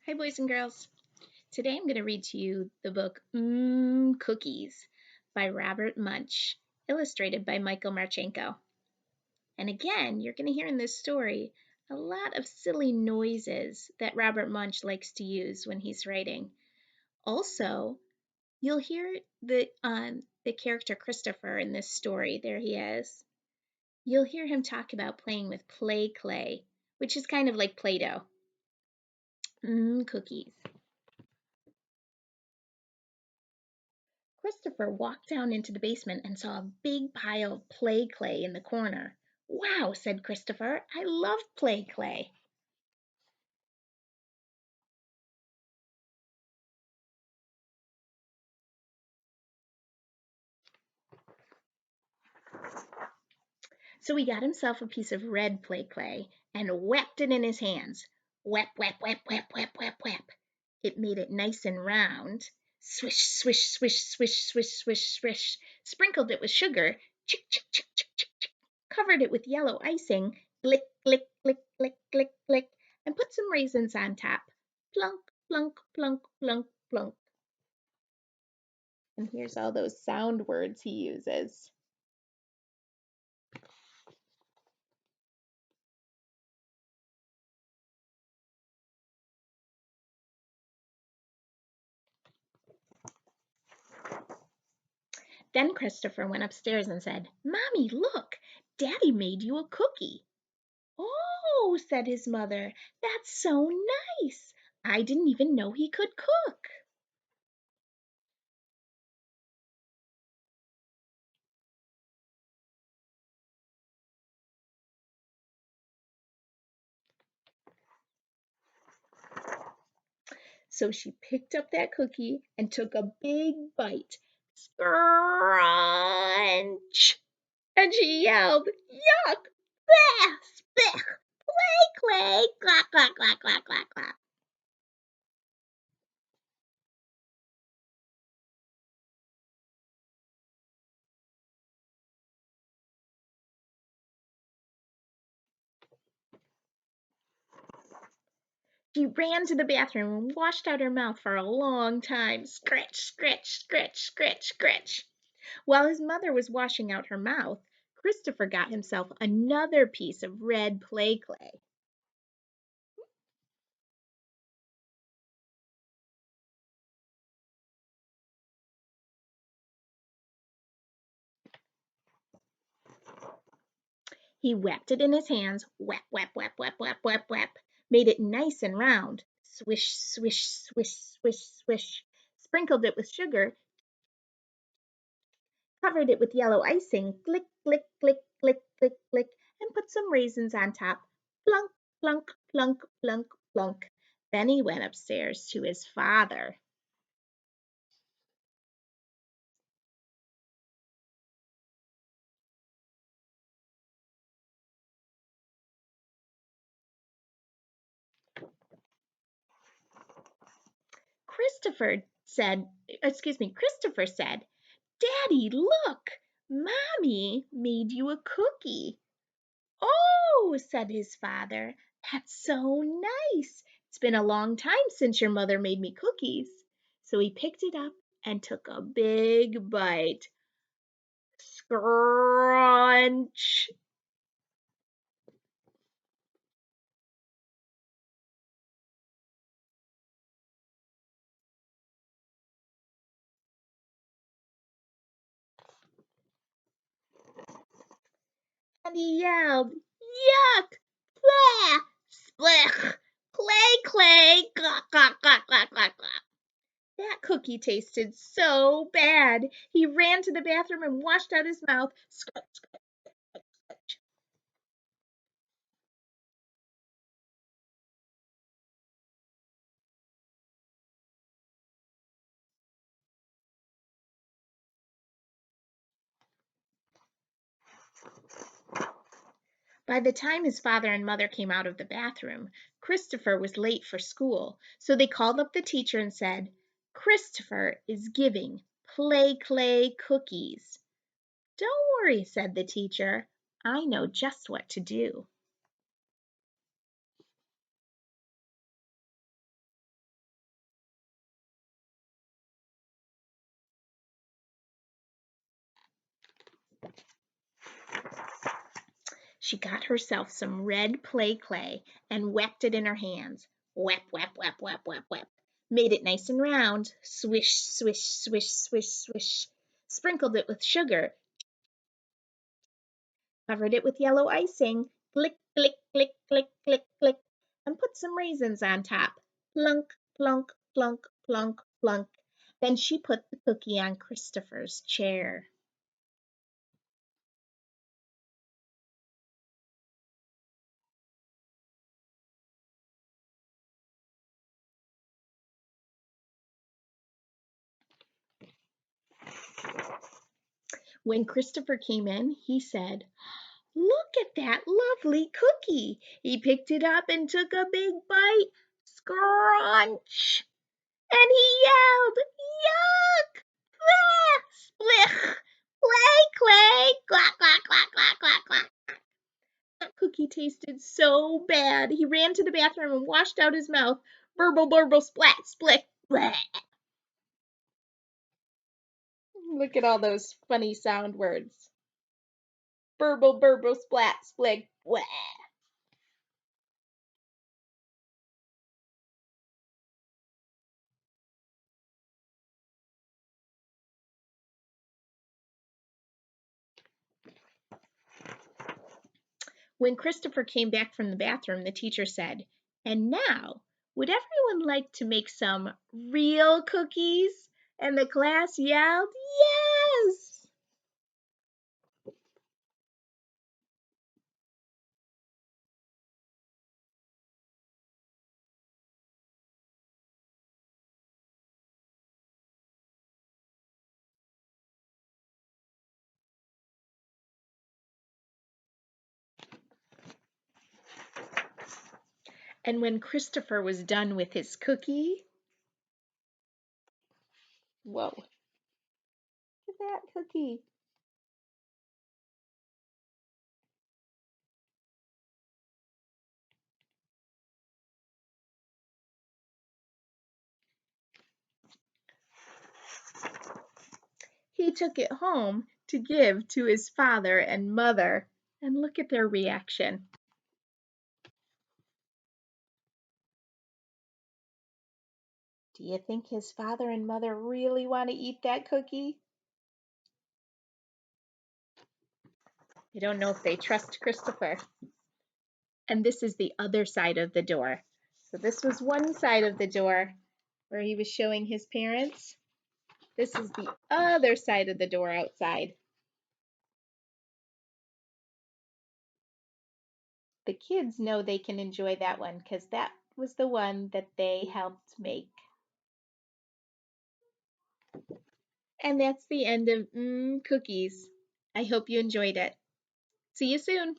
Hi, boys and girls. Today I'm going to read to you the book Cookies by Robert Munsch, illustrated by Michael Marchenko. And again, you're going to hear in this story a lot of silly noises that Robert Munsch likes to use when he's writing. Also, you'll hear the character Christopher in this story. There he is. You'll hear him talk about playing with play clay, which is kind of like Play-Doh. Cookies. Christopher walked down into the basement and saw a big pile of play clay in the corner. "Wow," said Christopher, "I love play clay." So he got himself a piece of red play clay and whapped it in his hands. Whap, whap, whap, whap, whap, whap, whap. It made it nice and round. Swish, swish, swish, swish, swish, swish, swish. Sprinkled it with sugar. Chick, chick, chick, chick, chick, chick. Covered it with yellow icing. Glick, glick, glick, glick, glick, glick. And put some raisins on top. Plunk, plunk, plunk, plunk, plunk. And here's all those sound words he uses. Then Christopher went upstairs and said, "Mommy, look, Daddy made you a cookie." "Oh," said his mother, "that's so nice. I didn't even know he could cook." So she picked up that cookie and took a big bite. Scrunch! And she yelled, "Yuck! Bleh! Blech! Play, clay! Clack, clack, clack, clack, clack, clack." She ran to the bathroom and washed out her mouth for a long time. Scratch, scratch, scratch, scratch, scratch. While his mother was washing out her mouth, Christopher got himself another piece of red play clay. He whapped it in his hands, whap, whap, whap, whap, whap, whap, whap, made it nice and round, swish, swish, swish, swish, swish, sprinkled it with sugar, covered it with yellow icing, glick, glick, glick, glick, glick, glick, and put some raisins on top. Plunk, plunk, plunk, plunk, plunk. Then he went upstairs to his father. Christopher said, "Daddy, look, Mommy made you a cookie." "Oh," said his father, "that's so nice. It's been a long time since your mother made me cookies." So he picked it up and took a big bite. Scrunch! And he yelled, "Yuck! Blah! Splech! Clay, clay! Glop, glop, glop, glop, glop, glop." That cookie tasted so bad. He ran to the bathroom and washed out his mouth. Scratch, scratch, scratch. By the time his father and mother came out of the bathroom, Christopher was late for school, so they called up the teacher and said, "Christopher is giving play clay cookies." "Don't worry," said the teacher. "I know just what to do." She got herself some red play clay and whacked it in her hands. Whap, whap, whap, whap, whap, whap. Made it nice and round. Swish, swish, swish, swish, swish. Sprinkled it with sugar. Covered it with yellow icing. Click, click, click, click, click, click. And put some raisins on top. Plunk, plunk, plunk, plunk, plunk. Then she put the cookie on Christopher's chair. When Christopher came in, he said, "Look at that lovely cookie." He picked it up and took a big bite. Scrunch! And he yelled, "Yuck! Ah, splich! Play, clay! Quack, quack, quack, quack, quack, quack." That cookie tasted so bad. He ran to the bathroom and washed out his mouth. Burble, burble, splat, split. Bleh. Look at all those funny sound words. Burble, burble, splat, split. Bleh. When Christopher came back from the bathroom, the teacher said, "And now, would everyone like to make some real cookies?" And the class yelled, "Yes!" And when Christopher was done with his cookie, whoa, look at that cookie. He took it home to give to his father and mother. And look at their reaction. Do you think his father and mother really want to eat that cookie? I don't know if they trust Christopher. And this is the other side of the door. So this was one side of the door where he was showing his parents. This is the other side of the door outside. The kids know they can enjoy that one because that was the one that they helped make. And that's the end of Cookies. I hope you enjoyed it. See you soon.